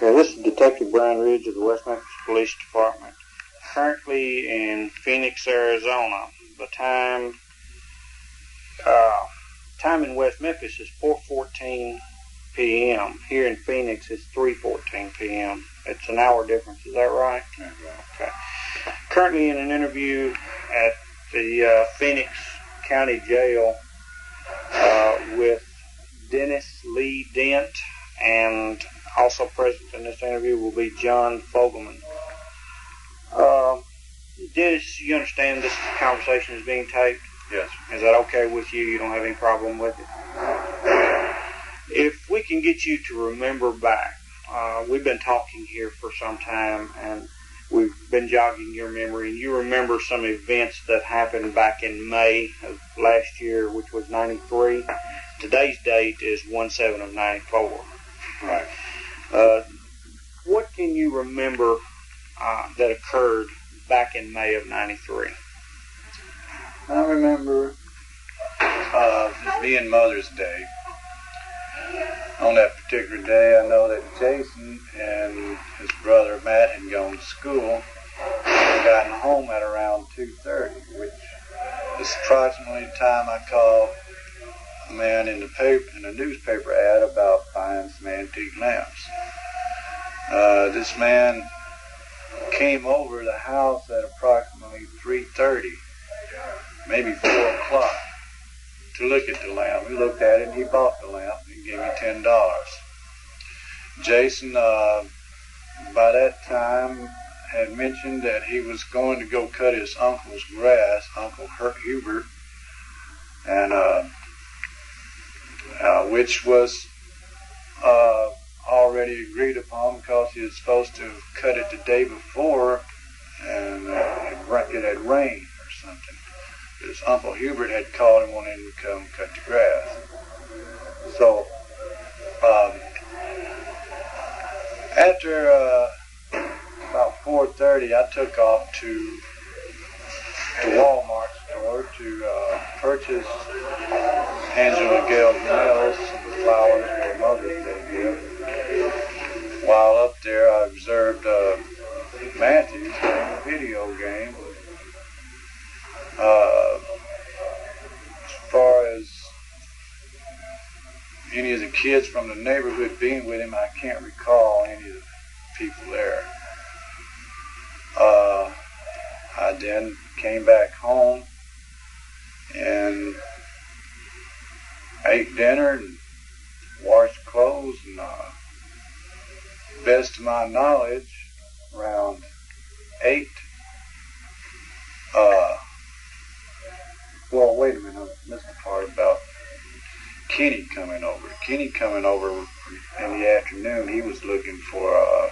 Okay, this is Detective Brian Ridge of the West Memphis Police Department. Currently in Phoenix, Arizona. The time in West Memphis is 4:14 p.m. Here in Phoenix, it's 3:14 p.m. It's an hour difference. Is that right? That's right. Okay. Currently in an interview at the Phoenix County Jail with Dennis Lee Dent, and also present in this interview will be John Fogelman. Dennis, you understand this conversation is being taped? Yes. Is that okay with you? You don't have any problem with it? If we can get you to remember back, we've been talking here for some time, and we've been jogging your memory, and you remember some events that happened back in May of last year, which was 93. Today's date is 1/7 of 94. Right. What can you remember that occurred back in May of 93? I remember it being Mother's Day. On that particular day, I know that Jason and his brother Matt had gone to school and gotten home at around 2:30, which is approximately the time I called a man in the newspaper ad about buying some antique lamps. This man came over the house at approximately 3:30, maybe 4 o'clock, to look at the lamp. We looked at it and he bought the lamp and gave me $10. Jason, by that time, had mentioned that he was going to go cut his uncle's grass, Uncle Hubert, and which was already agreed upon because he was supposed to cut it the day before, and it had rained or something. His Uncle Hubert had called him, wanting him to come cut the grass. So, after about 4:30, I took off to the Walmart store to purchase Angela Gale's nails, some flowers for Mother's Day gift. While up there, I observed Matthews playing a video game. As far as any of the kids from the neighborhood being with him, I can't recall any of the people there. I then came back home and ate dinner and washed clothes, and best of my knowledge, around 8. Well, wait a minute, I missed the part about Kenny coming over. Kenny coming over in the afternoon, he was looking for,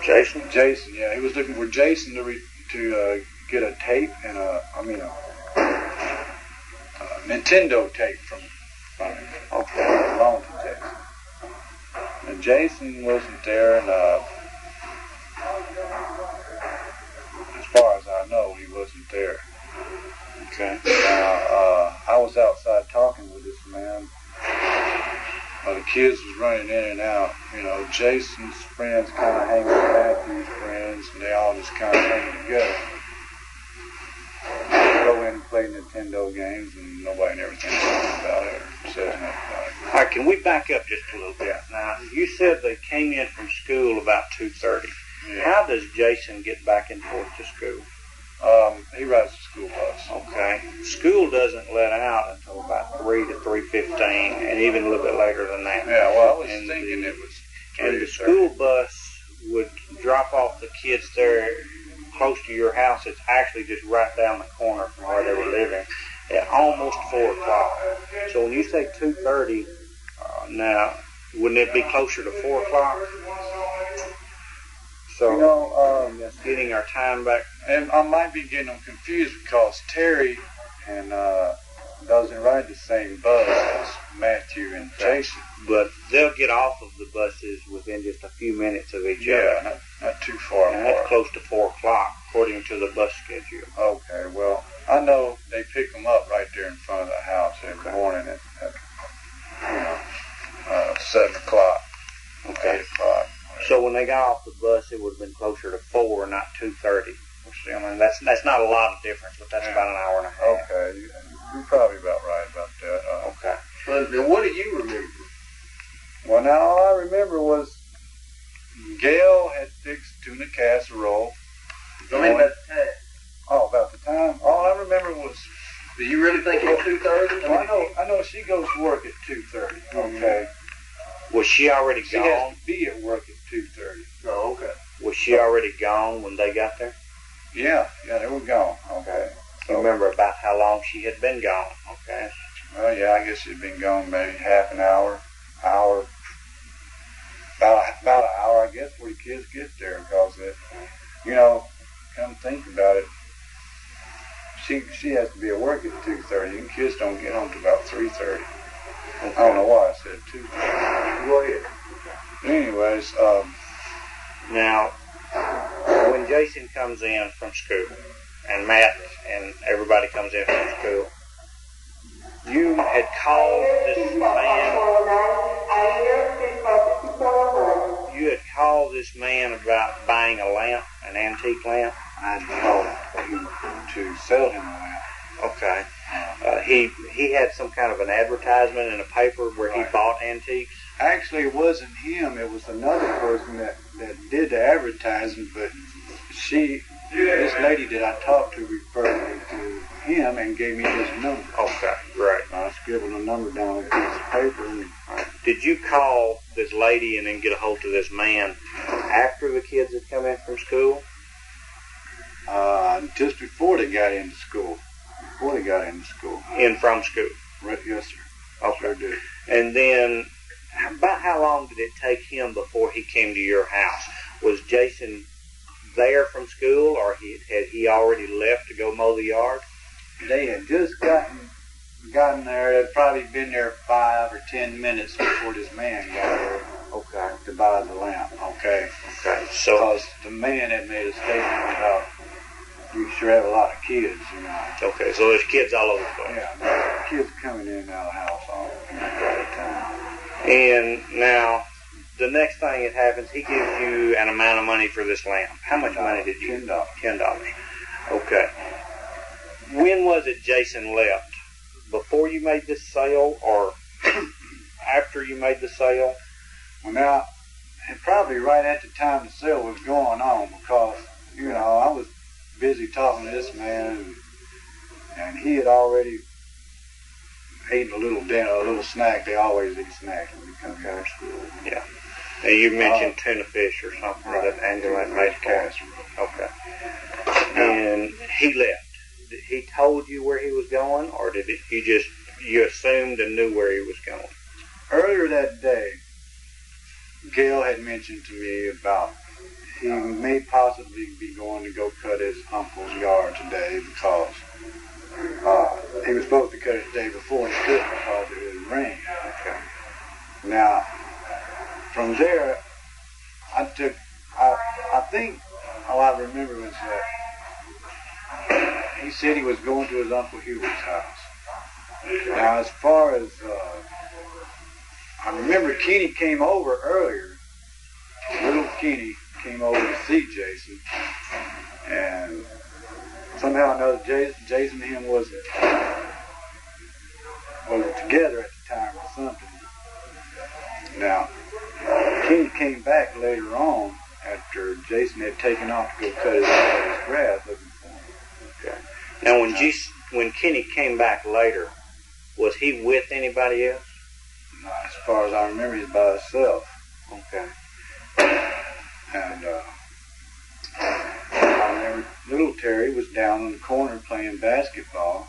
Jason? Jason, yeah, he was looking for Jason to get a tape and a Nintendo tape from him. Okay, loan to Jason. And Jason wasn't there, and as far as I know, he wasn't there. Okay. I was outside talking with this man. The kids was running in and out. You know, Jason's friends kind of hang with Matthew's friends, and they all just kind of hang together. Go in and play Nintendo games, and nobody never thinks about it or says anything about it. All right, can we back up just a little bit? Now, you said they came in from school about 2:30. Yeah. How does Jason get back and forth to school? He rides the school bus. Okay. School doesn't let out until about 3 to 3:15, and even a little bit later than that. Yeah, well, I was thinking it was 3 And the to school bus would drop off the kids there close to your house. It's actually just right down the corner from where they were living at almost 4 o'clock. So when you say 2:30, now, wouldn't it be closer to 4 o'clock? So, You know, just getting our time back. and I might be getting them confused because Terry and doesn't ride the same bus as Matthew and Jason. But they'll get off of the buses within just a few minutes of each other. Yeah, not too far And that's apart. close to 4 o'clock, according to the bus schedule. Okay, well, I know they pick them up right there in front of the house every morning at they got off the bus, it would have been closer to 4, not 2:30. I mean, that's not a lot of difference, but that's about an hour and a half. Okay, you're probably about right about that. Okay. Now, what do you remember? Well, now all I remember was Gail had fixed tuna casserole. Tell me about the time. Oh, about the time? All I remember was... Do you really think it was 2:30? Well, I know she goes to work at 2:30. Okay. Was she already She gone? has to be at work at 2:30. Oh, okay. Was she already gone when they got there? Yeah, they were gone. Okay. You remember about how long she had been gone? Okay. Well, yeah, I guess she'd been gone maybe half an hour, about an hour, I guess, before the kids get there, because come think about it, she has to be at work at 2:30, and kids don't get home till about 3:30. Okay. I don't know why I said 2:30. Go ahead. But anyways, now, when Jason comes in from school, and Matt and everybody comes in from school, you had called this man. You had called this man about buying a lamp, an antique lamp. I called him to sell him a lamp. Okay. He had some kind of an advertisement in a paper where he bought antiques. Actually, it wasn't him. It was another person that did the advertising, but this lady that I talked to referred me to him and gave me his number. Okay, right. I scribbled a number down on a piece of paper. And did you call this lady and then get a hold of this man after the kids had come in from school? Just before they got into school. In from school? Right, yes, sir. Okay. Sure did. And then, about how long did it take him before he came to your house? Was Jason there from school, or had he already left to go mow the yard? They had just gotten there. They'd probably been there 5 or 10 minutes before this man got there. Okay. To buy the lamp. Okay. Okay. So, because the man had made a statement about you sure have a lot of kids, Okay, so there's kids all over the place. Yeah, kids coming in and out of the house all the time. And now, the next thing that happens, he gives you an amount of money for this lamp. How much money did you? $10. $10. Okay. When was it Jason left? Before you made this sale, or after you made the sale? Well, now, and probably right at the time the sale was going on, because I was busy talking to this man, and he had already ate a little snack. They always eat snacks when they come here to school. Yeah. Now you mentioned tuna fish or something that Angela had made for us. Okay. And he left. He told you where he was going, or did you assumed and knew where he was going? Earlier that day, Gail had mentioned to me about he may possibly be going to go cut his uncle's yard today, because he was supposed to cut it the day before and he couldn't because it was rain. Okay. Now, from there, I think all I remember was that he said he was going to his Uncle Hubert's house. Okay. Now, as far as, I remember Kenny came over earlier. Little Kenny came over to see Jason, and somehow or another Jason and him wasn't together at the time or something. Now, Kenny came back later on after Jason had taken off to go cut his grass looking for him. Okay. Now, when Kenny came back later, was he with anybody else? No, as far as I remember, he's by himself. Okay. And I remember little Terry was down in the corner playing basketball.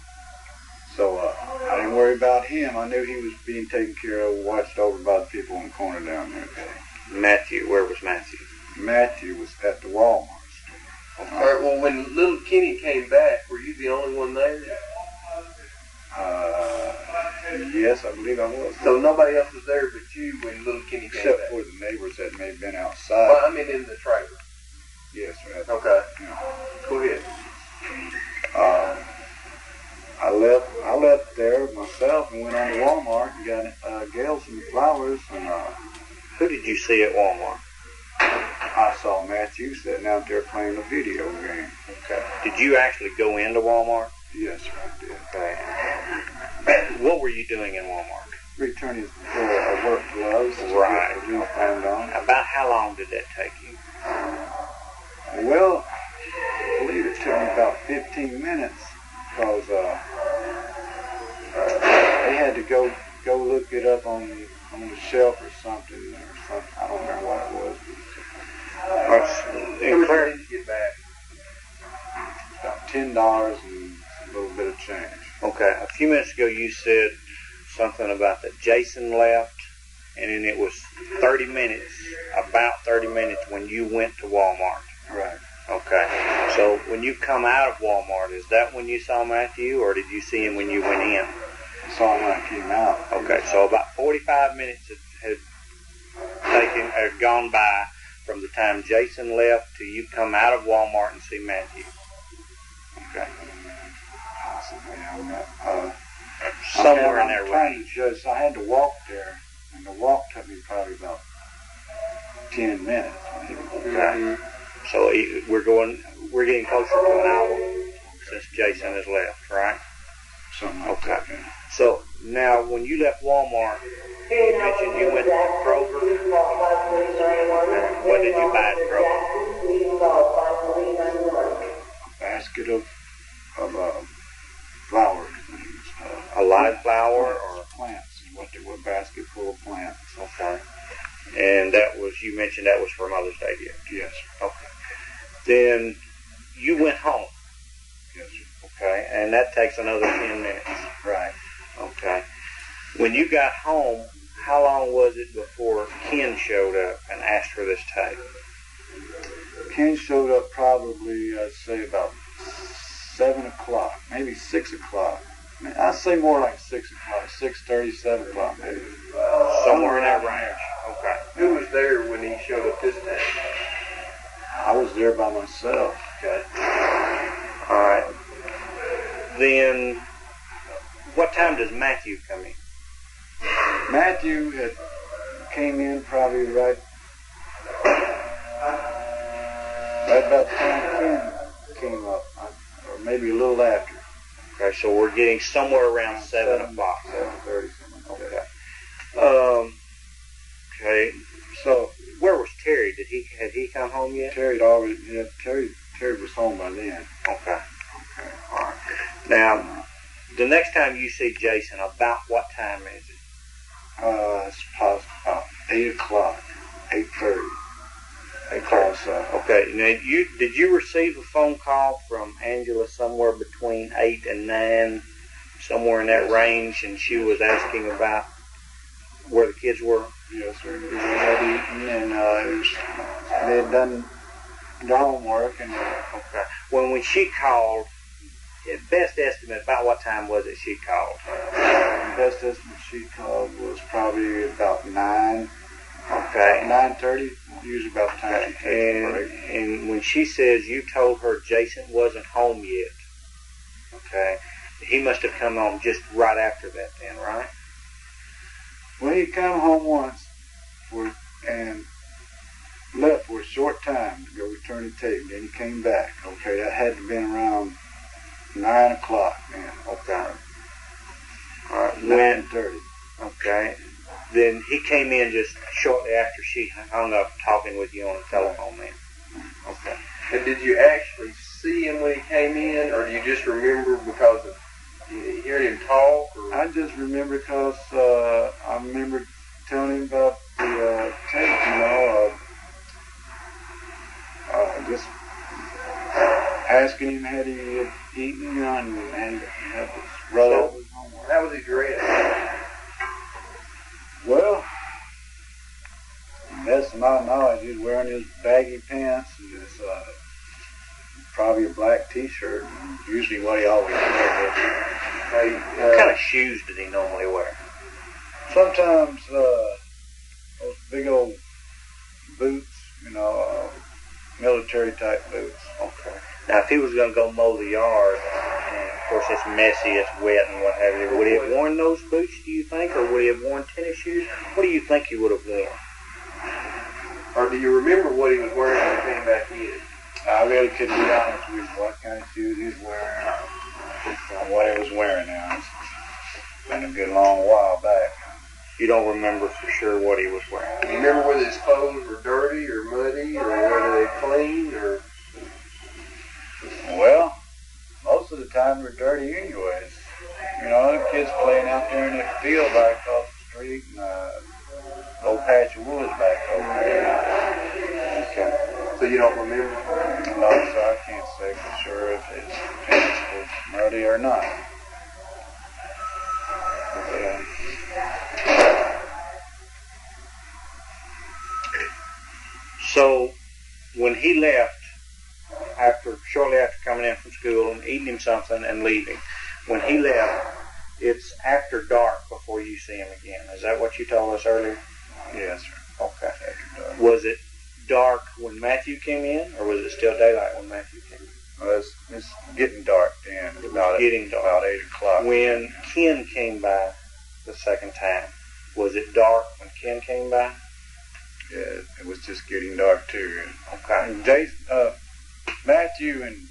So I didn't worry about him. I knew he was being taken care of, watched over by the people in the corner down there. Matthew, where was Matthew? Matthew was at the Walmart store. All right, well, when little Kenny came back, were you the only one there? Yes, I believe I was. So nobody else was there but you when little Kenny came Except back? for the neighbors that may have been outside. Well, I mean in the trailer. Yes, sir. Okay. Yeah. Go ahead. I left there myself and went on to Walmart and got Gail some flowers. And who did you see at Walmart? I saw Matthew sitting out there playing a video game. Okay. Did you actually go into Walmart? Yes, sir, I did. Okay. What were you doing in Walmart? Returning work gloves. Right. To get the refund on. About how long did that take you? Well, I believe it took me about 15 minutes because they had to go look it up on the shelf or something. I don't remember what it was. How much did you get back? About $10 and a little bit of change. Okay. A few minutes ago you said something about that Jason left, and then it was 30 minutes, about 30 minutes when you went to Walmart. Right. Okay. So when you come out of Walmart, is that when you saw Matthew, or did you see him when you went in? I saw him when I came out. Okay. So about 45 minutes had gone by from the time Jason left to you come out of Walmart and see Matthew. Okay. Possibly. Somewhere in there. I'm trying to judge. So I had to walk there, and the walk took me probably about 10 minutes. Okay. So we're getting closer to an hour since Jason has left, right? Something like that. Okay. So now when you left Walmart, you mentioned you went to Kroger. What did you buy at Kroger? A basket of flowers. A live flower or plants is what they were, a basket full of plants. Okay. And that was, you mentioned that was for Mother's Day gift. Yes, sir. Okay. Then you went home. Yes, sir. Okay. And that takes another 10 minutes. Right. Okay. When you got home, how long was it before Ken showed up and asked for this tape? Ken showed up probably, I'd say about 7 o'clock, maybe 6 o'clock. I'd say more like 6 o'clock, 6:30, 7 o'clock maybe. Somewhere in that range. Okay. Who was there when he showed up this time? I was there by myself. Okay. All right. Then, what time does Matthew come in? Matthew came in probably right about the time Ken came up, or maybe a little after. Okay, so we're getting somewhere around 7 o'clock. 7:30, something like that. Okay. Okay. So where was Terry? Had he come home yet? Terry was home by then. Okay. Okay. All right. Now, the next time you see Jason, about what time is it? It's possible about 8 o'clock, 8:30. Okay. Now, did you receive a phone call from Angela somewhere between 8 and 9, somewhere in that range, and she was asking about where the kids were? Yes, sir. They had eaten, and they had done the homework. And okay. When she called, best estimate, about what time was it she called? The best estimate she called was probably about 9. Okay. 9:30, usually about the time she takes a break. And when she says you told her Jason wasn't home yet, okay, he must have come home just right after that then, right? Well, he come home once and left for a short time to go return the tape. Then he came back. Okay, that had to have been around 9 o'clock then. Okay. All right. 9:30. Okay. Then he came in just shortly after she hung up talking with you on the telephone then. Okay. And did you actually see him when he came in, or do you just remember because of hearing him talk? Or? I just remember because I remember telling him about the tape, just asking him had he had eaten, and had his brother was homework. How was he dressed? Well, best of my knowledge, he's wearing his baggy pants and his probably a black T-shirt. Usually what he always wears. What kind of shoes did he normally wear? Sometimes those big old boots, military type boots. Okay. Now, if he was going to go mow the yard, and of course it's messy, it's wet, and what have you, would he have worn those boots, do you think, or would he have worn tennis shoes? What do you think he would have worn? Or do you remember what he was wearing when he came back in? I really couldn't be honest with you what kind of shoes he was wearing or what he was wearing now. It's been a good long while back. You don't remember for sure what he was wearing. Do you remember whether his clothes were dirty or muddy or whether they clean or? Well, most of the time they're dirty anyways. You know, the kids playing out there in that field right across the street and old patch of woods back over there. Okay. So you don't remember? No, so I can't say for sure if his pants were muddy or not. Okay. So when he left, shortly after coming in from school and eating him something and leaving, when he left, it's after dark before you see him again. Is that what you told us earlier? Yes, sir. Okay. After dark. Was it dark when Matthew came in, or was it still daylight when Matthew came in? Well, it's getting dark then. It was getting dark. About 8 o'clock. When Ken came by the second time, was it dark when Ken came by? Yeah, it was just getting dark too. Okay. Matthew and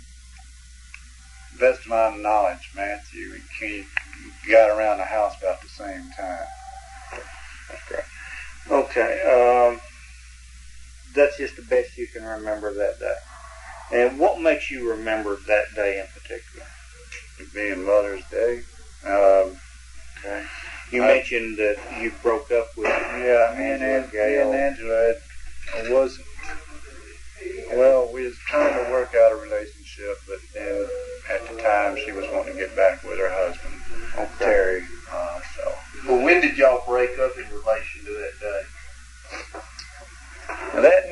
best of my knowledge, Matthew and Ken got around the house about the same time. That's great. Okay. That's just the best you can remember that day. And what makes you remember that day in particular? It being Mother's Day. Okay. You mentioned that you broke up with me and Angela wasn't. Well, we was trying to work out a relationship, but then at the time she was wanting to get back with her husband, Terry. Well, when did y'all break up in relation to that day? That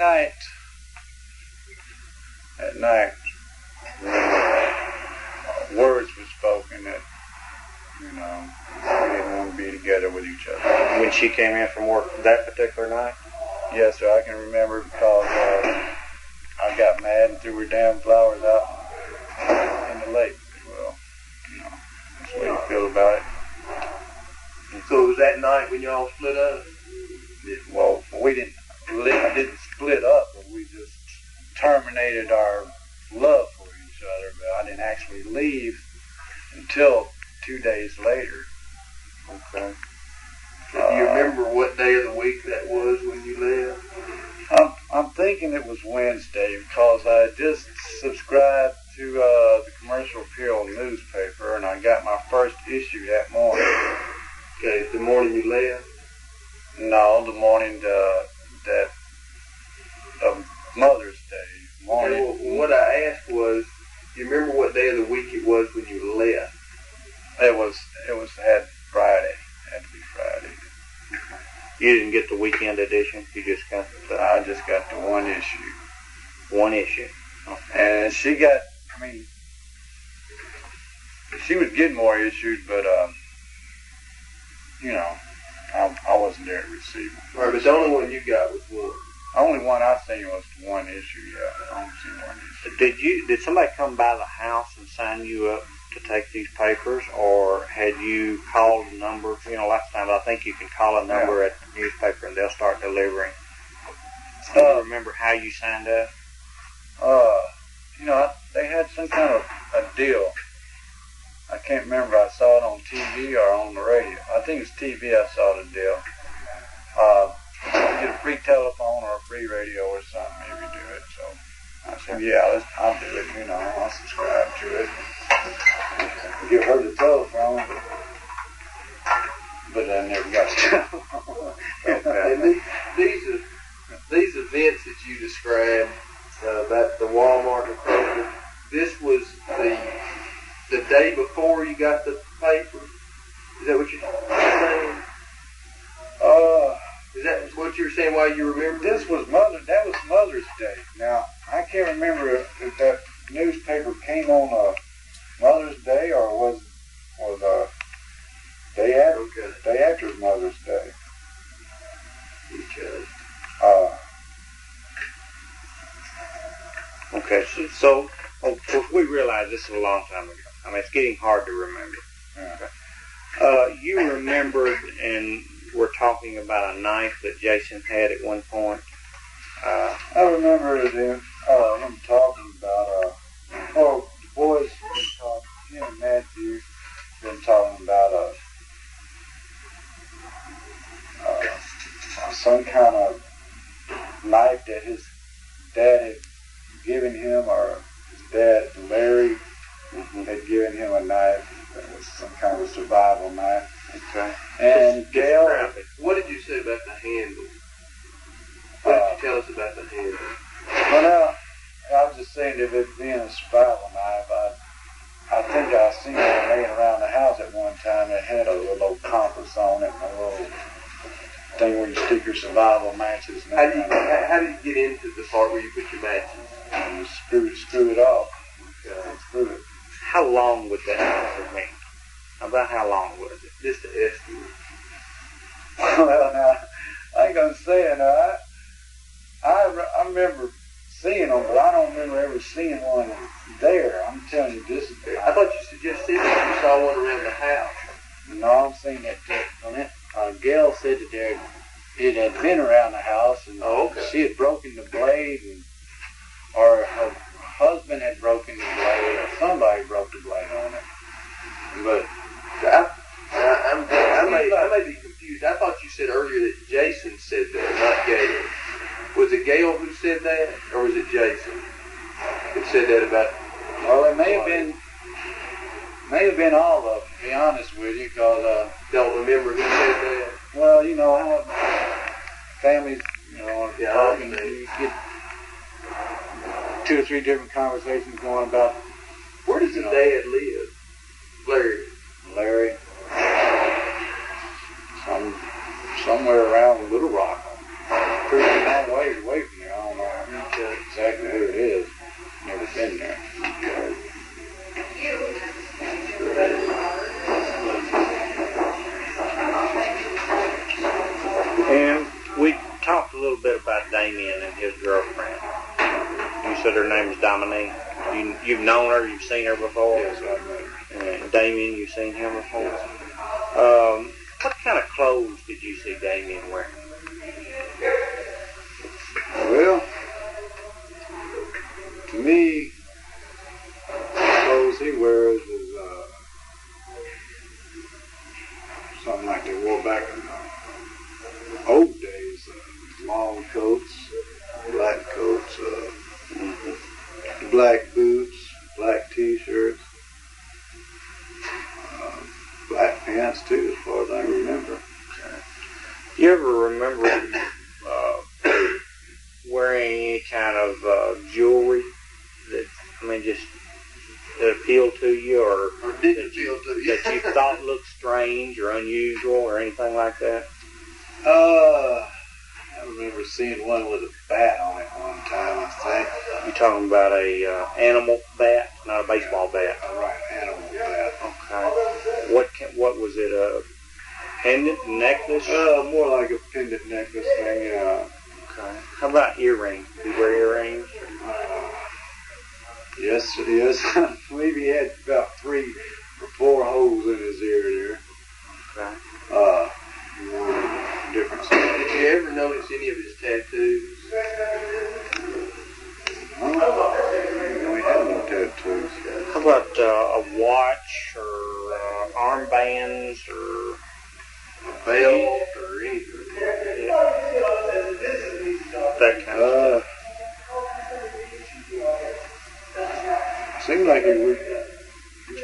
night, words were spoken that, you know, we didn't want to be together with each other. When she came in from work that particular night? Yes, sir, I can remember because I got mad and threw her damn flowers out in the lake. Well, you know, that's the way you feel about it. So it was that night when y'all split up? Well, we didn't split up, but we just terminated our love for each other. But I didn't actually leave until 2 days later. Okay. So do you remember what day of the week that was when you left? I'm thinking it was Wednesday because I just subscribed to the Commercial Appeal newspaper and I got my first issue that morning. Okay, the morning you left? No, the morning of Mother's Day morning. Okay, well, what I asked was, do you remember what day of the week it was when you left? It had Friday. It had to be Friday. You didn't get the weekend edition? You just got I just got the one issue. One issue. Okay. And she got, she was getting more issues, but, you know, I wasn't there to receive them. All right, but the only one you got was one. The only one I seen was one issue, yeah. I only seen one issue. Did somebody come by the house and sign you up to take these papers, or had you called a number? You know, last time I think you can call a number at the newspaper and they'll start delivering. Do you remember how you signed up? You know, they had some kind of a deal. I can't remember. I saw it on TV or on the radio. I think it was TV I saw the deal. Get a free telephone or a free radio or something, maybe do it. So I said, yeah, I'll do it. You know, I'll subscribe to it. Give her the telephone, but I never got the telephone. Okay. And these events that you described about the Walmart and Kroger, this was the day before you got the paper? Is that what you're saying? Is that what you were saying? Why you remember? That was Mother's Day. Now I can't remember if that newspaper came on Mother's Day or was day after. Okay. Day after Mother's Day. Okay. So of course we realize this is a long time ago. I mean, it's getting hard to remember. Yeah. You remembered, and we're talking about a knife that Jason had at one point. I remember him talking about, the boys been talking, him and Matthew been talking about some kind of knife that his dad had given him, or his dad, Larry, had given him a knife that was some kind of survival knife. Okay. And Gail, what did you say about the handle? What did you tell us about the handle? Well, I was just saying that it being a survival knife, I think I seen it laying around the house at one time that had a little compass on it and a little thing where you stick your survival matches. How did you get into the part where you put your matches? And you screw it off. Okay. Screw it. How long would that have been? About how long was it? Just an estimate. Well, now, I ain't gonna say it. I remember seeing them, but I don't remember ever seeing one there. I'm telling you, this is. I thought you just said that you saw one around the house. No, I'm saying that Gail said that it had been around the house, and she had broken the blade, or her husband had broken the blade, or somebody broke the blade on it. But I may be confused. I thought you said earlier that Jason said that, not Gail. Was it Gail who said that, or was it Jason that said that about? Well, it may have been all of them, to be honest with you, because Don't remember who said that. well, you know how families, talking, I you get 2 or 3 different conversations going about. Where does his dad live, Larry? Somewhere around Little Rock. Pretty long ways away from there. I don't know exactly who it is. Never been there. And we talked a little bit about Damien and his girlfriend. You said her name is Dominique. You've known her, you've seen her before? Yes, I've met her. And Damien, you've seen him before? What kind of clothes did you see Damien wearing? Well, to me, the clothes he wears is something like they wore back in the old days. Long coats, black coats, black boots, black t-shirts, black pants too, as far as I remember. Do you ever remember wearing any kind of jewelry that appealed to you, or didn't appeal to you, that you thought looked strange or unusual or anything like that? I remember seeing one with a bat on it one time, I think. You talking about a animal bat, not a baseball bat? Right, animal bat. Okay. What was it? A pendant, necklace? More like a pendant necklace thing. Okay. How about earrings? Do you wear earrings? Yes. I believe he had about 3 or 4 holes in his ear there. Okay. Different. Did you ever notice any of his tattoos? We had no tattoos. How about a watch or armbands or A belt or anything? That kind of stuff. Seemed like he would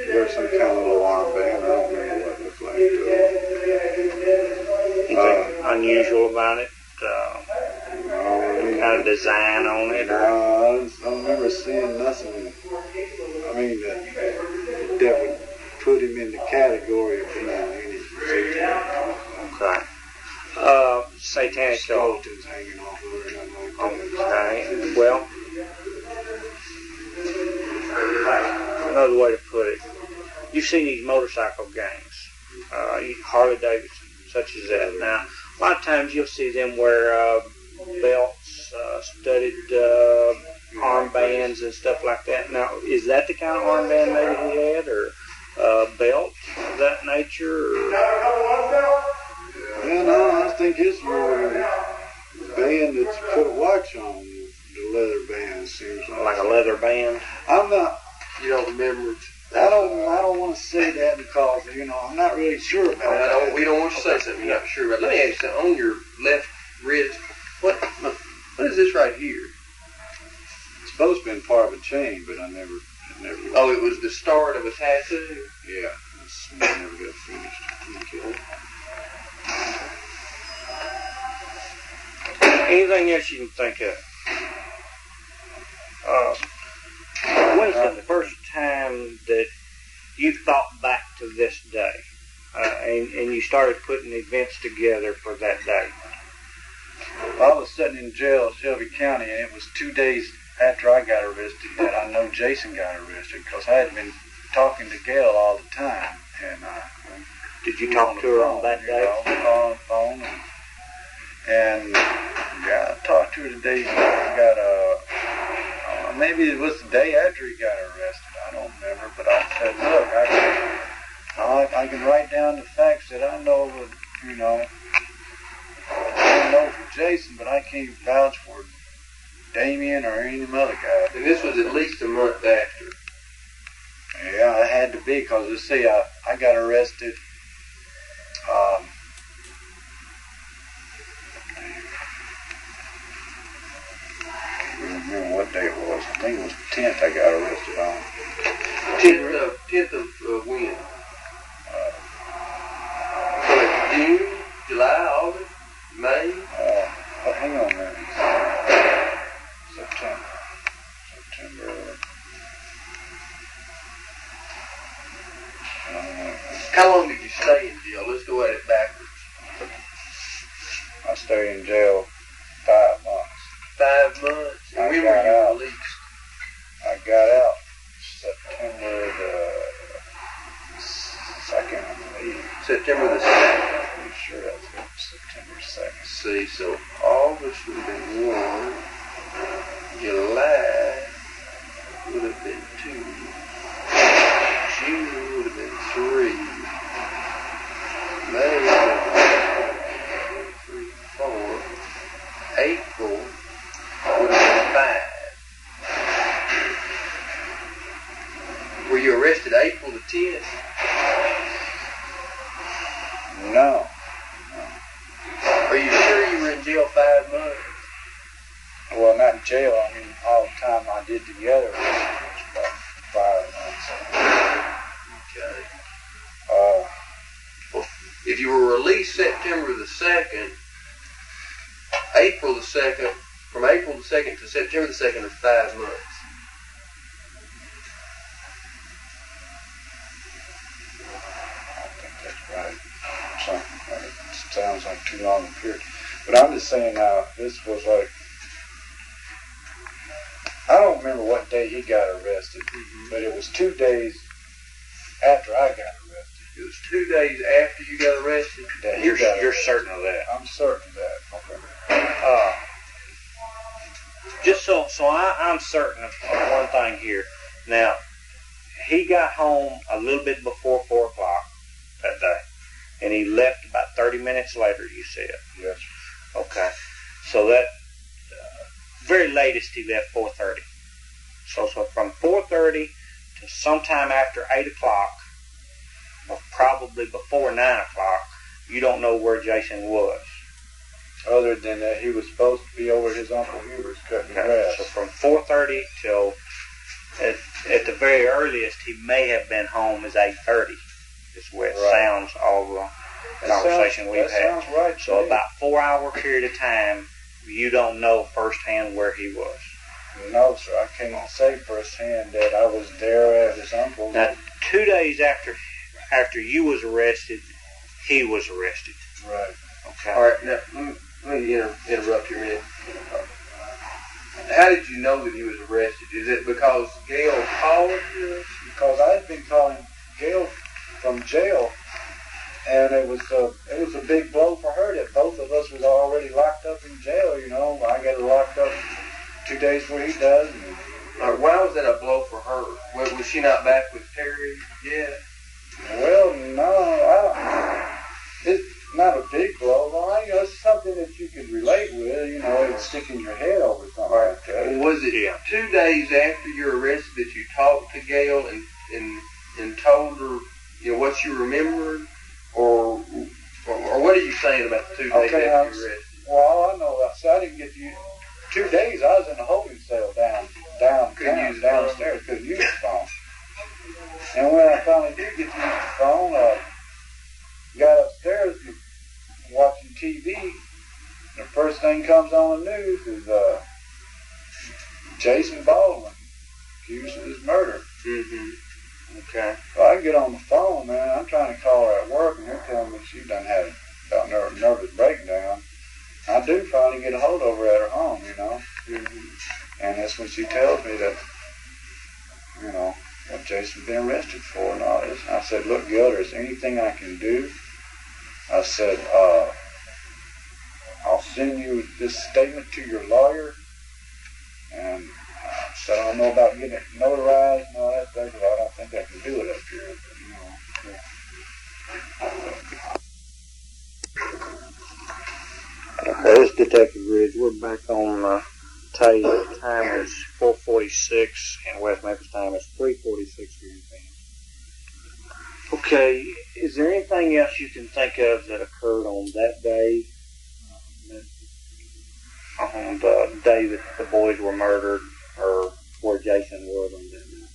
wear some kind of little armband. I don't remember what it looked like. Anything unusual about it? No, Kind of design on it? No, I don't remember seeing nothing. I mean, that would put him in the category of being any satanic. Okay. Satanic. Skeletons hanging off of her and nothing like that. Okay. Well, another way to put it, you've seen these motorcycle gangs, Harley Davidson, such as that. Now, a lot of times you'll see them wear belts, studded armbands and stuff like that. Now, is that the kind of armband maybe he had, or belt of that nature? Or? Yeah, no, I think it's more of a band that's put a watch on. band? I'm not. You don't remember? I don't want to say that because I'm not really sure about that. We don't want you to say something you're not sure about. Let me ask you something. On your left wrist, what is this right here? It's supposed to be part of a chain, but it never. Oh, it was the start of a tattoo. Yeah, it never got finished. Okay. Anything else you can think of? When's the first time that you thought back to this day, and you started putting events together for that day? Well, I was sitting in jail in Shelby County, and it was 2 days after I got arrested that I know Jason got arrested because I had been talking to Gail all the time. And did you talk to her on that day? On the phone. And yeah, I talked to her the day he got maybe it was the day after he got arrested. I don't remember, but I said, look, I can write down the facts that I know would, I don't know for Jason, but I can't vouch for Damien or any of them other guys. And this was at least a month after. Yeah, it had to be because, let's see, I got arrested. I don't remember what day it was. I think it was the 10th I got arrested on. 10th of when? So it's June, July, August, May? Hang on a minute. September. How long did you stay in jail? Let's go at it backwards. I stayed in jail 5 months. 5 months? And when were you released? I got out September the 2nd, I believe. September the 2nd? I'm pretty sure that's it. September 2nd. See, so August would have been 1. July would have been 2. June would have been 3. May would have been 3, 4. April would have been 5. Were you arrested April the 10th? No. Are you sure you were in jail 5 months? Well, not in jail. I mean, all the time I did together was about 5 months. Okay. Well, if you were released September the 2nd, April the 2nd, from April the 2nd to September the 2nd is 5 months. I think that's right. Something like it sounds like too long a period. But I'm just saying now, this was like, I don't remember what day he got arrested, but it was 2 days after I got arrested. It was 2 days after you got arrested? That You're certain of that? I'm certain of that. Okay. Just so I'm certain of one thing here. Now, he got home a little bit before 4 o'clock that day, and he left about 30 minutes later, you said? Yes. Okay. So that, very latest, he left 4:30. So from 4:30 to sometime after 8 o'clock, or probably before 9 o'clock, you don't know where Jason was. Other than that, he was supposed to be over at his Uncle Hubert's cutting grass. So from 4:30 till, at the very earliest, he may have been home as 8:30. Is where it sounds all the conversation we've had. That sounds right. So about 4 hour period of time, you don't know firsthand where he was. No, sir. I can't say firsthand that I was there at his uncle's. Now, 2 days after you was arrested, he was arrested. Right. Okay. All right, now, let me interrupt here a minute. How did you know that he was arrested? Is it because Gail called you? Because I had been calling Gail from jail, and it was a big blow for her that both of us was already locked up in jail. I got locked up 2 days before he does. Why was that a blow for her? Was she not back with Terry yet? Well, no, it's not a big blow. Well, it's something that you can relate with. It's sticking your head over something like Was it 2 days after your arrest that you talked to Gail and told her, you know, what you remembered, or what are you saying about the 2 days after your arrest? Well, all I know, I didn't get you. 2 days I was in a holding cell downstairs. Couldn't use the phone. And when I finally did get to use the phone, got upstairs and watching TV. The first thing comes on the news is Jason Baldwin accused of his murder. Mm-hmm. Okay. So I get on the phone, man. I'm trying to call her at work, and they're telling me she done had a nervous breakdown. I do finally get a hold of her at her home, you know. Mm-hmm. And that's when she tells me that, you know, what Jason's been arrested for and all this. I said, look, Gil, there's anything I can do. I said, I'll send you this statement to your lawyer. And I said, I don't know about getting it notarized and all that stuff, but I don't think I can do it up here. But, you know, Okay, this is Detective Ridge. We're back on tape. The time is 4:46 in West Memphis. Time is 3:46 here in Phoenix. Okay, is there anything else you can think of that occurred on that day? On the day that the boys were murdered, or where Jason was on that night?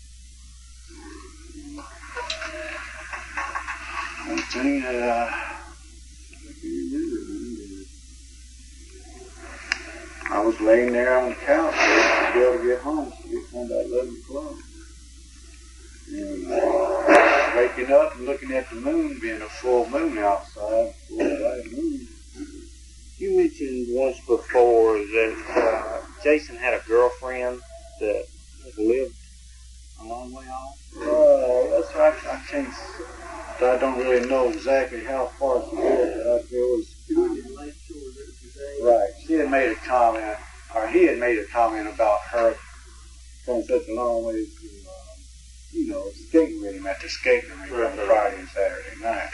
one thing that I was laying there on the couch to be able to get home. So it's home about 11 o'clock. And waking up and looking at the moon, being a full moon outside, full bright moon. You mentioned once before that Jason had a girlfriend that lived a long way off. That's right. I don't really know exactly how far she lived, but there was. Right. She had made a comment, or he had made a comment about her from such a long way to, you know, skating with him at the skating rink on Friday and Saturday night.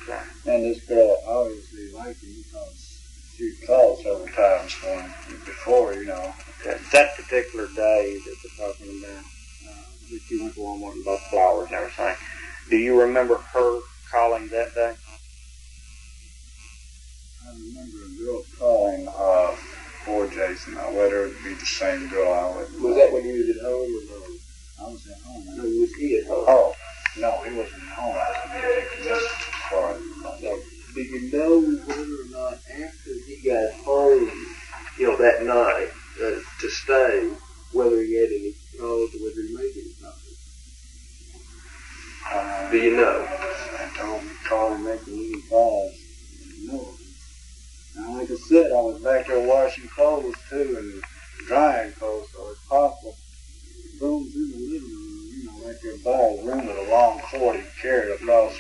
Okay. And this girl obviously liked him because she called several times for him before, you know. Okay. That particular day that we're talking about, that you went to Walmart and bought flowers and everything, do you remember her calling that day? I remember a girl calling for Jason. Whether it be the same girl I was. Was that when you was at home or no? I was at home. No, was he at home? Oh, no, he wasn't at home. I was being taken this far. So, do you know whether or not after he got home, you know, that night to stay, whether he had any calls or whether he made any calls? Do you know? I told him to call and make any calls. No. Now, like I said, I was back there washing clothes too and drying clothes, so it's possible. The room's in the living room, you know, right there by his room with a long cord he carried across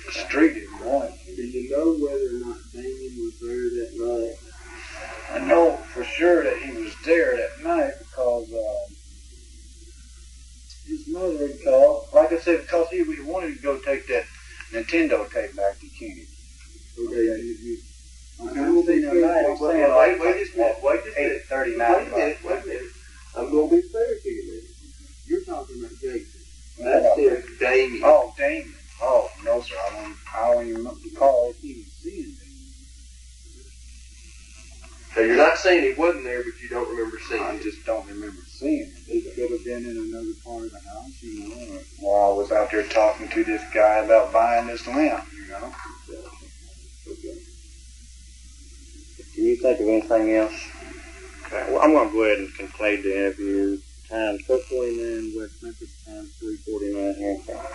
the street if he wanted to. Do you know whether or not Damien was there that night? I know for sure that he was there that night because his mother had called. Like I said, because he wanted to go take that Nintendo tape back to Kenny. Wait just a minute. 8:39. Wait a minute. I'm going to be fair to you, man. You're talking about Jason. That says Damien. Oh, Damien. Oh, no, sir. I don't even recall even seeing Damien. So you're not saying he wasn't there, but you don't remember seeing him. I just don't remember seeing him. He could have been in another part of the house, you know, while I was out there talking to this guy about buying this lamp, you know. Okay. Can you think of anything else? Okay, well, I'm going to go ahead and conclude the interview. Time 4:49 West Memphis, time 3:49 here in Phoenix.